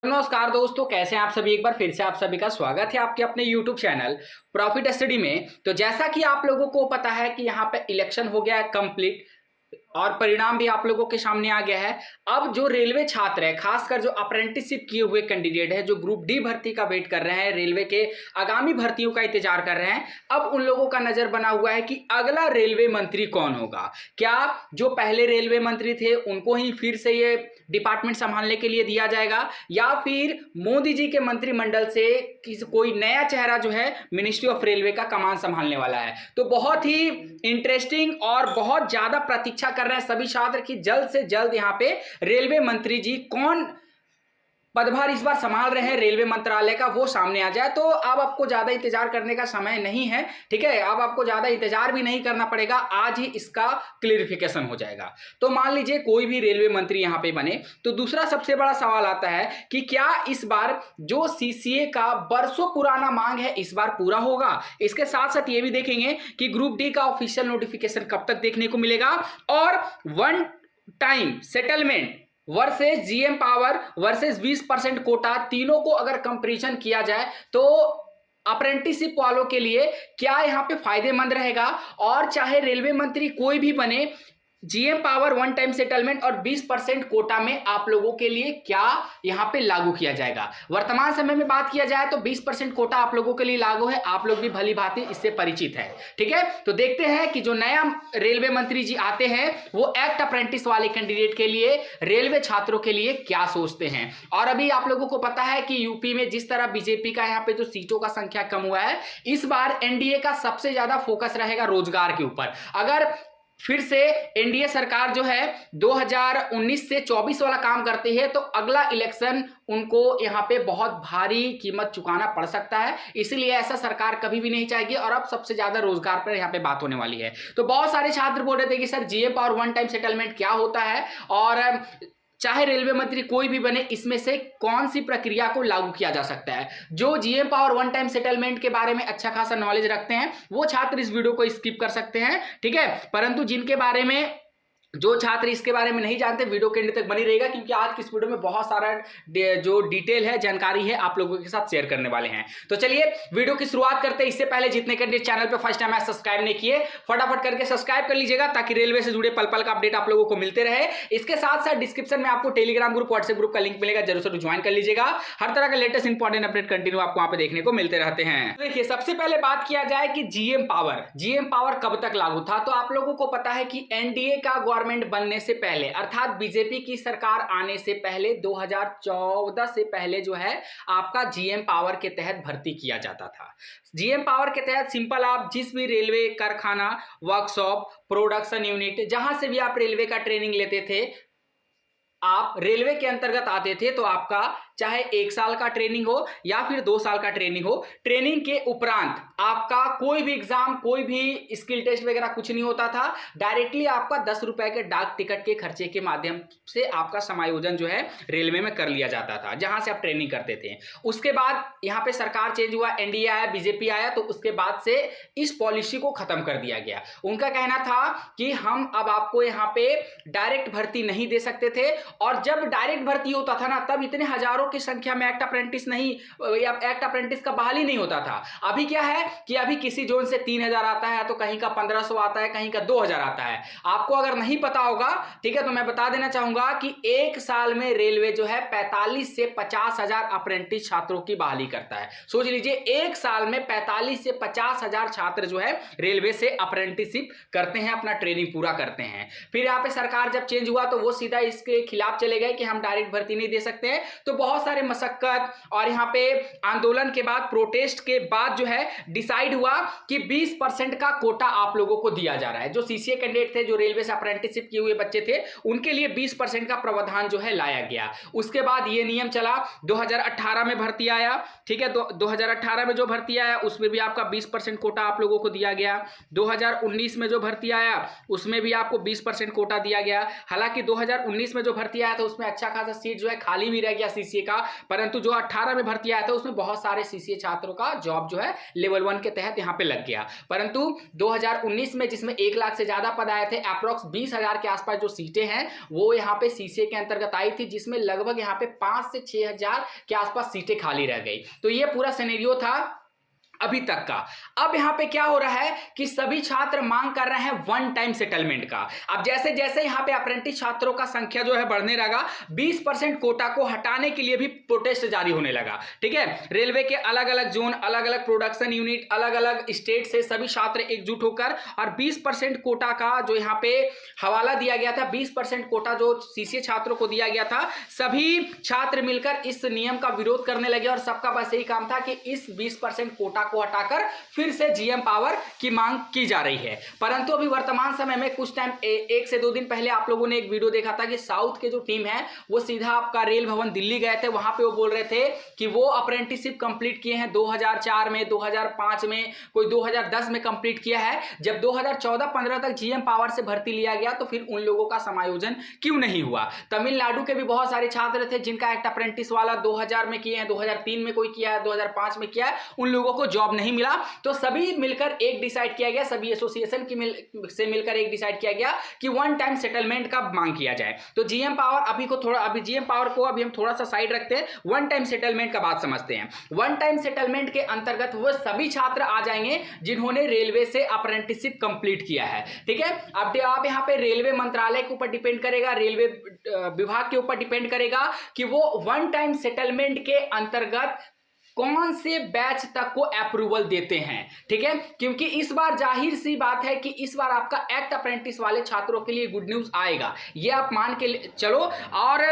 नमस्कार दोस्तों, कैसे हैं आप सभी। एक बार फिर से आप सभी का स्वागत है आपके अपने YouTube चैनल प्रॉफिट स्टडी में। तो जैसा कि आप लोगों को पता है कि यहाँ पे इलेक्शन हो गया है कंप्लीट और परिणाम भी आप लोगों के सामने आ गया है। अब जो रेलवे छात्र है, खासकर जो अप्रेंटिसशिप किए हुए कैंडिडेट है, जो ग्रुप डी भर्ती का वेट कर रहे हैं, रेलवे के आगामी भर्तियों का इंतजार कर रहे हैं, अब उन लोगों का नजर बना हुआ है कि अगला रेलवे मंत्री कौन होगा। क्या जो पहले रेलवे मंत्री थे उनको ही फिर से ये डिपार्टमेंट संभालने के लिए दिया जाएगा, या फिर मोदी जी के मंत्रिमंडल से कोई नया चेहरा जो है मिनिस्ट्री ऑफ रेलवे का कमान संभालने वाला है। तो बहुत ही इंटरेस्टिंग और बहुत ज्यादा प्रतीक्षा कर रहे हैं सभी छात्र की जल्द से जल्द यहाँ पे रेलवे मंत्री जी कौन पदभार इस बार संभाल रहे हैं रेलवे मंत्रालय का, वो सामने आ जाए। तो अब आपको ज्यादा इंतजार करने का समय नहीं है, ठीक है। अब आपको ज्यादा इंतजार भी नहीं करना पड़ेगा, आज ही इसका क्लियरिफिकेशन हो जाएगा। तो मान लीजिए कोई भी रेलवे मंत्री यहां पे बने, तो दूसरा सबसे बड़ा सवाल आता है कि क्या इस बार जो सीसीए का बरसों पुराना मांग है इस बार पूरा होगा। इसके साथ साथ ये भी देखेंगे कि ग्रुप डी का ऑफिशियल नोटिफिकेशन कब तक देखने को मिलेगा, और one time settlement versus GM power versus 20% quota, तीनों को अगर कंपैरिजन किया जाए तो अप्रेंटिसशिप वालों के लिए क्या यहां पे फायदेमंद रहेगा। और चाहे रेलवे मंत्री कोई भी बने, GM power one time settlement और 20% कोटा में आप लोगों के लिए क्या यहां पे लागू किया जाएगा। वर्तमान समय में बात किया जाए तो 20% कोटा आप लोगों के लिए लागू है, आप लोग भी भली भांति इससे परिचित है, ठीक है। तो देखते हैं कि जो नया रेलवे मंत्री जी आते हैं वो एक्ट अप्रेंटिस वाले कैंडिडेट के लिए, रेलवे छात्रों के लिए क्या सोचते हैं। और अभी आप लोगों को पता है कि यूपी में जिस तरह बीजेपी का यहाँ पे जो सीटों का संख्या कम हुआ है, इस बार एनडीए का सबसे ज्यादा फोकस रहेगा रोजगार के ऊपर। अगर फिर से एनडीए सरकार जो है 2019 से 24 वाला काम करती है तो अगला इलेक्शन उनको यहां पे बहुत भारी कीमत चुकाना पड़ सकता है। इसलिए ऐसा सरकार कभी भी नहीं चाहेगी, और अब सबसे ज्यादा रोजगार पर यहां पे बात होने वाली है। तो बहुत सारे छात्र बोल रहे थे कि sir GM power one time settlement क्या होता है, और चाहे रेलवे मंत्री कोई भी बने, इसमें से कौन सी प्रक्रिया को लागू किया जा सकता है। जो GM power one time settlement के बारे में अच्छा खासा नॉलेज रखते हैं वो छात्र इस वीडियो को स्किप कर सकते हैं, ठीक है। परंतु जिनके बारे में, जो छात्र इसके बारे में नहीं जानते, वीडियो के एंड तक बनी रहेगा, क्योंकि आज की इस वीडियो में बहुत सारा जो डिटेल है, जानकारी है, आप लोगों के साथ शेयर करने वाले हैं। तो चलिए वीडियो की शुरुआत करते हैं। इससे पहले जितने कैंडिडेट चैनल पे फर्स्ट टाइम है सब्सक्राइब नहीं किए, फटाफट करके सब्सक्राइब कर लीजिएगा, ताकि रेलवे से जुड़े पल पल का अपडेट आप लोगों को मिलते रहे। इसके साथ साथ डिस्क्रिप्शन में आपको टेलीग्राम ग्रुप, व्हाट्सएप ग्रुप का लिंक मिलेगा, जरूर से ज्वाइन कर लीजिएगा। हर तरह का लेटेस्ट इंपॉर्टेंट अपडेट कंटिन्यू आपको वहां पे देखने को मिलते रहते हैं। देखिए सबसे पहले बात किया जाए कि जीएम पावर कब तक लागू था। तो आप लोगों को पता है कि एनडीए का गवर्नमेंट बनने से पहले, अर्थात बीजेपी की सरकार आने से पहले 2014 से पहले जो है आपका जीएम पावर के तहत भर्ती किया जाता था। जीएम पावर के तहत सिंपल आप जिस भी रेलवे कारखाना, वर्कशॉप, प्रोडक्शन यूनिट, जहां से भी आप रेलवे का ट्रेनिंग लेते थे, आप रेलवे के अंतर्गत आते थे, तो आपका चाहे 1 साल का ट्रेनिंग हो या फिर 2 साल का ट्रेनिंग हो, ट्रेनिंग के उपरांत आपका कोई भी एग्जाम, कोई भी स्किल टेस्ट वगैरह कुछ नहीं होता था। डायरेक्टली आपका 10 रुपए के डाक टिकट के खर्चे के माध्यम से आपका समायोजन जो है रेलवे में कर लिया जाता था, जहां से आप ट्रेनिंग करते थे। उसके बाद यहाँ पे सरकार चेंज हुआ, एनडीए आया, बीजेपी आया, तो उसके बाद से इस पॉलिसी को खत्म कर दिया गया। उनका कहना था कि हम अब आपको यहाँ पे डायरेक्ट भर्ती नहीं दे सकते थे, और जब डायरेक्ट भर्ती होता था ना, तब इतने हजारों की संख्या में एक्ट अप्रेंटिस नहीं, या एक्ट अप्रेंटिस का बहाली नहीं होता था। अभी क्या है कि अभी किसी जोन से 3000 आता है, तो कहीं का 1500 आता है, कहीं का 2000 आता है। आपको अगर नहीं पता होगा, ठीक है, तो मैं बता देना चाहूंगा कि एक साल में रेलवे जो है 45 से 50 हजार अप्रेंटिस छात्रों की बहाली करता है। सोच लीजिए, एक साल में 45 से 50 हजार छात्र जो है रेलवे से अप्रेंटिसशिप करते हैं, अपना ट्रेनिंग पूरा करते हैं। फिर यहाँ पे सरकार जब चेंज हुआ तो वो सीधा इसके खिलाफ चले गए कि हम डायरेक्ट भर्ती नहीं दे सकते हैं। तो बहुत सारे मशक्कत और यहाँ पे आंदोलन के बाद, प्रोटेस्ट के बाद जो है डिसाइड हुआ कि 20% का कोटा आप लोगों को दिया जा रहा है। जो सीसीए कैंडिडेट थे, जो रेलवे से अप्रेंटिसशिप किए हुए बच्चे थे, उनके लिए 20% का प्रावधान जो है लाया गया। उसके बाद ये नियम चला, 2018 में भर्ती आया, ठीक है। 2018 में जो भर्ती आया उसमें भी आपका 20% कोटा आप लोगों को दिया गया। 2019 में जो भर्ती आया उसमें भी आपको 20% कोटा दिया गया। हालांकि 2019 में जो भर्ती आया था उसमें अच्छा खासा सीट जो है खाली भी रह गया सीसीए का, परंतु जो 18 में भर्ती आया था उसमें बहुत सारे सीसीए छात्रों का जॉब जो है लेवल 1 के तहत यहाँ पे लग गया। परंतु 2019 में जिसमें 1 लाख से ज्यादा पद आए थे, अप्रॉक्स 20,000 के आसपास जो सीटें हैं वो यहाँ पे सीसीए के अंतर्गत आई थी, जिसमें लगभग यहाँ पे 5 से 6,000 के आसपास सीटें खाली रह गई। तो ये पूरा सिनेरियो था अभी तक का। अब यहां पे क्या हो रहा है कि सभी छात्र मांग कर रहे हैं वन टाइम सेटलमेंट का। अब जैसे जैसे यहां पे अप्रेंटिस छात्रों का संख्या जो है बढ़ने लगा, 20% कोटा को हटाने के लिए भी प्रोटेस्ट जारी होने लगा। ठीक है, रेलवे के अलग अलग जोन, अलग अलग प्रोडक्शन यूनिट, अलग अलग स्टेट से सभी छात्र एकजुट होकर और 20% कोटा का जो यहां पे हवाला दिया गया था, 20% कोटा जो सीसीए छात्रों को दिया गया था, सभी छात्र मिलकर इस नियम का विरोध करने लगे और सबका बस यही काम था कि इस 20% कोटा को हटाकर फिर से जीएम पावर की मांग की जा रही है। परंतु अभी वर्तमान समय में कुछ टाइम 1 से 2 दिन पहले आप लोगों ने एक वीडियो देखा था कि साउथ के जो टीम है वो सीधा आपका रेल भवन दिल्ली गए थे। वहां पे वो बोल रहे थे कि वो अप्रेंटिसशिप कंप्लीट किए हैं 2004 में, 2005 में, कोई 2010 में कंप्लीट किया है। जब 2014-15 तक जीएम पावर से भर्ती लिया गया तो फिर उन लोगों का समायोजन क्यों नहीं हुआ। तमिलनाडु के भी बहुत सारे छात्र थे जिनका एक्ट अप्रेंटिस वाला 2000 में किए हैं, 2003 में कोई किया है, 2005 में किया है, उन लोगों को जॉब नहीं मिला। तो सभी मिलकर एक डिसाइड किया गया, सभी एसोसिएशन से मिलकर एक डिसाइड किया गया कि वन टाइम सेटलमेंट का मांग किया जाए। तो जीएम पावर अभी जीएम पावर को अभी हम थोड़ा सा साइड रखते हैं, वन टाइम सेटलमेंट का बात समझते हैं। वन टाइम सेटलमेंट के अंतर्गत वो सभी छात्र आ जाएंगे जिन्होंने रेलवे से अप्रेंटिसशिप कंप्लीट किया है। ठीक है, अब आप यहां पे रेलवे मंत्रालय के ऊपर डिपेंड करेगा, रेलवे विभाग के ऊपर डिपेंड करेगा कि वो वन टाइम सेटलमेंट के अंतर्गत कौन से बैच तक को अप्रूवल देते हैं। ठीक है, क्योंकि इस बार जाहिर सी बात है कि इस बार आपका एक्ट अप्रेंटिस वाले छात्रों के लिए गुड न्यूज आएगा, ये आप मान के चलो। और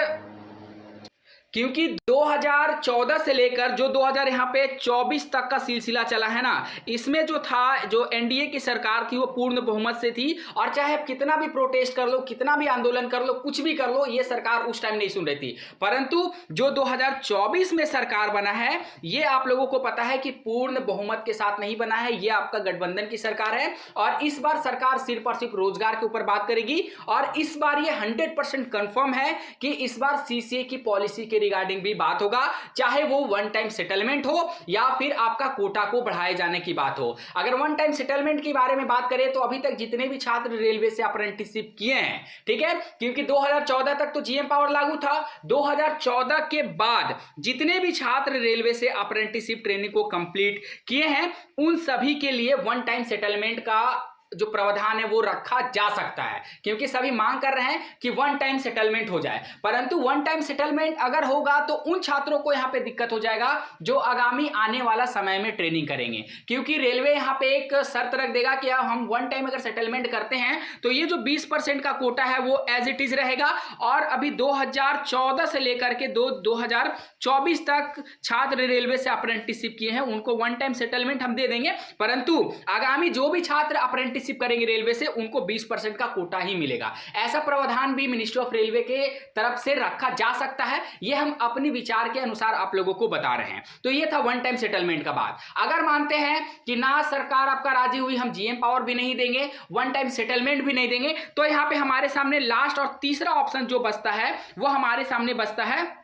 क्योंकि 2014 से लेकर जो 2024 तक का सिलसिला चला है ना, इसमें जो था, जो एनडीए की सरकार थी वो पूर्ण बहुमत से थी और चाहे आप कितना भी प्रोटेस्ट कर लो, कितना भी आंदोलन कर लो, कुछ भी कर लो, ये सरकार उस टाइम नहीं सुन रही थी। परंतु जो 2024 में सरकार बना है ये आप लोगों को पता है कि पूर्ण बहुमत के साथ नहीं बना है, ये आपका गठबंधन की सरकार है और इस बार सरकार सिर्फ और सिर्फ रोजगार के ऊपर बात करेगी। और इस बार ये 100% कंफर्म है कि इस बार सीसीए की पॉलिसी के रिगार्डिंग भी बात होगा, चाहे वो वन टाइम सेटलमेंट हो या फिर आपका कोटा को बढ़ाए जाने की बात हो। अगर वन टाइम सेटलमेंट के बारे में बात करें तो अभी तक जितने भी छात्र रेलवे से अप्रेंटिसशिप किए हैं, ठीक है, क्योंकि 2014 तक तो जीएम पावर लागू था, 2014 के बाद जितने भी छात्र रेलवे से अप्रेंटिसशिप ट्रेनिंग को कंप्लीट किए हैं उन सभी के लिए वन टाइम सेटलमेंट का जो प्रावधान है वो रखा जा सकता है, क्योंकि सभी मांग कर रहे हैं कि वन टाइम सेटलमेंट हो जाए। परंतु वन टाइम सेटलमेंट अगर होगा तो उन छात्रों को यहां पे दिक्कत हो जाएगा जो आगामी आने वाला समय में ट्रेनिंग करेंगे, क्योंकि रेलवे यहां पे एक शर्त रख देगा कि हम वन टाइम अगर सेटलमेंट करते हैं तो ये जो 20% का कोटा है वो एज इट इज रहेगा और अभी 2014 से लेकर के 2024 तक छात्र रेलवे से अप्रेंटिसशिप किए हैं उनको वन टाइम सेटलमेंट हम दे देंगे। परंतु आगामी जो भी छात्र अप्रेंटिस करेंगे रेलवे से उनको 20% का कोटा ही मिलेगा। ऐसा प्रावधान भी मिनिस्ट्री ऑफ रेलवे के तरफ से रखा जा सकता है, यह हम अपने विचार के अनुसार आप लोगों को बता रहे हैं। तो यह था वन टाइम सेटलमेंट का बात। अगर मानते हैं कि ना सरकार आपका राजी हुई, हम जीएम पावर भी नहीं देंगे, वन टाइम सेटलमेंट भी नहीं देंगे, तो यहां पे हमारे सामने लास्ट और तीसरा ऑप्शन जो बचता है वो हमारे सामने बचता है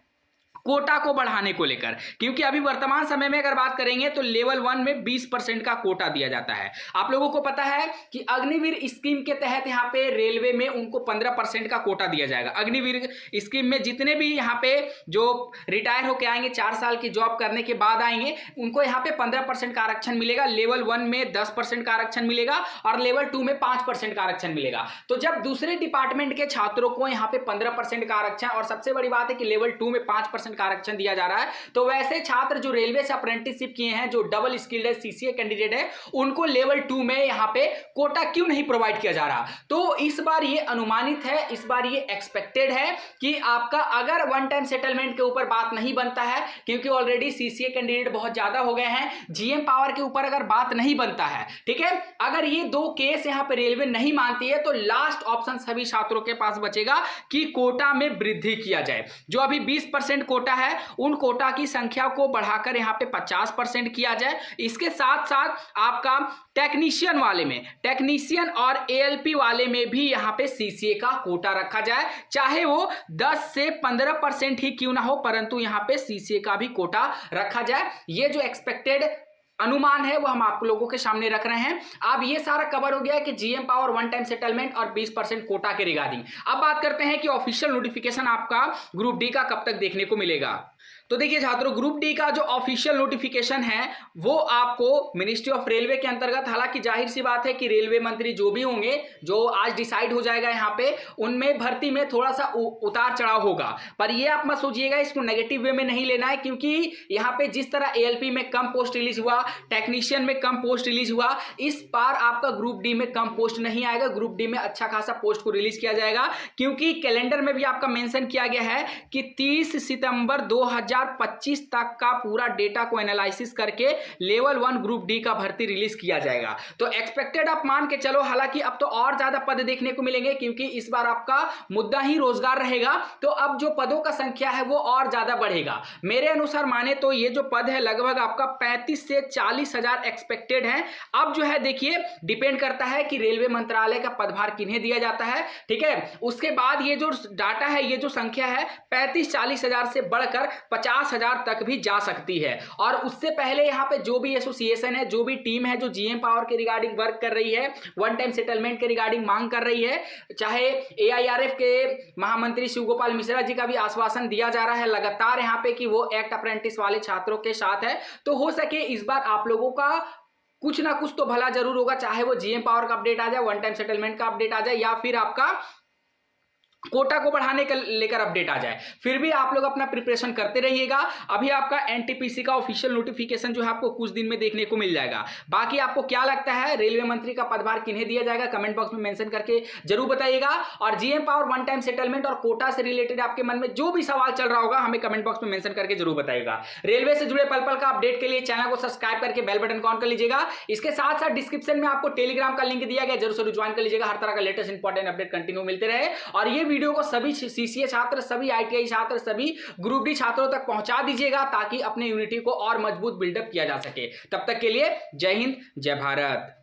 कोटा को बढ़ाने को लेकर। क्योंकि अभी वर्तमान समय में अगर बात करेंगे तो लेवल 1 में 20% का कोटा दिया जाता है। आप लोगों को पता है कि अग्निवीर स्कीम के तहत यहां पे रेलवे में उनको 15% का कोटा दिया जाएगा। अग्निवीर स्कीम में जितने भी यहां पे जो रिटायर होकर आएंगे, 4 साल की जॉब करने के बाद आएंगे, उनको यहां पे 15% का आरक्षण मिलेगा। लेवल 1 में 10% का आरक्षण मिलेगा और लेवल 2 में 5% का आरक्षण मिलेगा। तो जब दूसरे डिपार्टमेंट के छात्रों को यहां पे 15% का आरक्षण और सबसे बड़ी बात है कि लेवल 2 में 5% का आरक्षण दिया जा रहा है, तो वैसे छात्र जो रेलवे से अप्रेंटिसशिप किए हैं, जो डबल स्किल्ड है, सीसीए कैंडिडेट है, उनको लेवल 2 में यहां पे कोटा क्यों नहीं प्रोवाइड किया जा रहा। तो इस बार ये अनुमानित है, इस बार ये एक्सपेक्टेड है कि आपका अगर वन टाइम सेटलमेंट के ऊपर बात नहीं बनता है, क्योंकि ऑलरेडी सीसीए कैंडिडेट बहुत ज्यादा हो गए हैं, जीएम पावर के ऊपर अगर बात नहीं बनता है, ठीक है, अगर ये 2 केस यहां पे रेलवे नहीं मानती है तो लास्ट ऑप्शन सभी छात्रों के पास बचेगा कि कोटा में वृद्धि किया जाए। जो अभी 20% कोटा है उन कोटा की संख्या को बढ़ाकर यहां पे 50% किया जाए। इसके साथ साथ आपका टेक्नीशियन वाले में, टेक्नीशियन और एएलपी वाले में भी यहां पे सीसीए का कोटा रखा जाए, चाहे वो 10 से 15% ही क्यों ना हो, परंतु यहां पे सीसीए का भी कोटा रखा जाए। ये जो एक्सपेक्टेड अनुमान है वो हम आप लोगों के सामने रख रहे हैं। अब ये सारा कवर हो गया है कि GM power one time settlement और 20% कोटा के रिगार्डिंग। अब बात करते हैं कि ऑफिशियल नोटिफिकेशन आपका ग्रुप डी का कब तक देखने को मिलेगा। तो देखिए छात्रों, ग्रुप डी का जो ऑफिशियल नोटिफिकेशन है वो आपको मिनिस्ट्री ऑफ रेलवे के अंतर्गत, हालांकि जाहिर सी बात है कि रेलवे मंत्री जो भी होंगे, जो आज डिसाइड हो जाएगा यहाँ पे, उनमें भर्ती में थोड़ा सा उतार चढ़ाव होगा। पर ये आप मत सोचिएगा, इसको नेगेटिव वे में नहीं लेना है, क्योंकि यहाँ पे जिस तरह एएलपी में कम पोस्ट रिलीज हुआ, टेक्नीशियन में कम पोस्ट रिलीज हुआ, इस बार आपका ग्रुप डी में कम पोस्ट नहीं आएगा। ग्रुप डी में अच्छा खासा पोस्ट को रिलीज किया जाएगा, क्योंकि कैलेंडर में भी आपका मेंशन किया गया है कि 30 सितंबर 2025 तक का पूरा डेटा को एनालिसिस करके लेवल 1 ग्रुप डी का भर्ती रिलीज किया जाएगा। तो एक्सपेक्टेड आप मान के चलो, हालांकि अब तो और ज्यादा पद देखने को मिलेंगे, क्योंकि इस बार आपका मुद्दा ही रोजगार रहेगा, तो अब जो पदों का संख्या है वो और ज्यादा बढ़ेगा। मेरे अनुसार माने तो ये जो पद है लगभग आपका 35 से 40 हजार एक्सपेक्टेड है। अब जो है देखिए, डिपेंड करता है कि रेलवे मंत्रालय का पदभार किन्हें दिया जाता है, ठीक है। उसके बाद ये जो डाटा है, ये जो संख्या है 35-40 हजार से बढ़कर 50 हजार तक भी जा सकती है। और उससे पहले यहाँ पे जो भी एसोसिएशन है, जो भी टीम है, जो जीएम पावर के रिगार्डिंग वर्क कर रही है, वन टाइम सेटलमेंट के रिगार्डिंग मांग कर रही है, चाहे एआईआरएफ के महामंत्री शिव गोपाल मिश्रा जी का भी आश्वासन दिया जा रहा है लगातार यहाँ पे कि वो एक्ट अप्रेंटिस वाले छात्रों के साथ है। तो हो सके इस बार आप लोगों का कुछ ना कुछ तो भला जरूर होगा, चाहे वो जीएम पावर का अपडेट आ जाए, वन टाइम सेटलमेंट का अपडेट आ जाए, या फिर आपका कोटा को बढ़ाने के लेकर अपडेट आ जाए। फिर भी आप लोग अपना प्रिपरेशन करते रहिएगा। अभी आपका एनटीपीसी का ऑफिशियल नोटिफिकेशन जो है आपको कुछ दिन में देखने को मिल जाएगा। बाकी आपको क्या लगता है, रेलवे मंत्री का पदभार किन्हें दिया जाएगा, कमेंट बॉक्स में मेंशन करके जरूर बताइएगा। और GM power one time settlement और कोटा से रिलेटेड आपके मन में जो भी सवाल चल रहा होगा, हमें कमेंट बॉक्स में मेंशन करके जरूर बताइएगा। रेलवे से जुड़े पल पल का अपडेट के लिए चैनल को सब्सक्राइब करके बेल बटन ऑन कर लीजिएगा। इसके साथ साथ डिस्क्रिप्शन में आपको टेलीग्राम का लिंक दिया गया, जरूर ज्वाइन कर लीजिएगा। हर तरह का लेटेस्ट इंपॉर्टेंट अपडेट कंटिन्यू मिलते रहे। और ये वीडियो को सभी सीसीए छात्र, सभी आईटीआई छात्र, सभी ग्रुप डी छात्रों तक पहुंचा दीजिएगा, ताकि अपने यूनिटी को और मजबूत बिल्डअप किया जा सके। तब तक के लिए जय हिंद, जय भारत।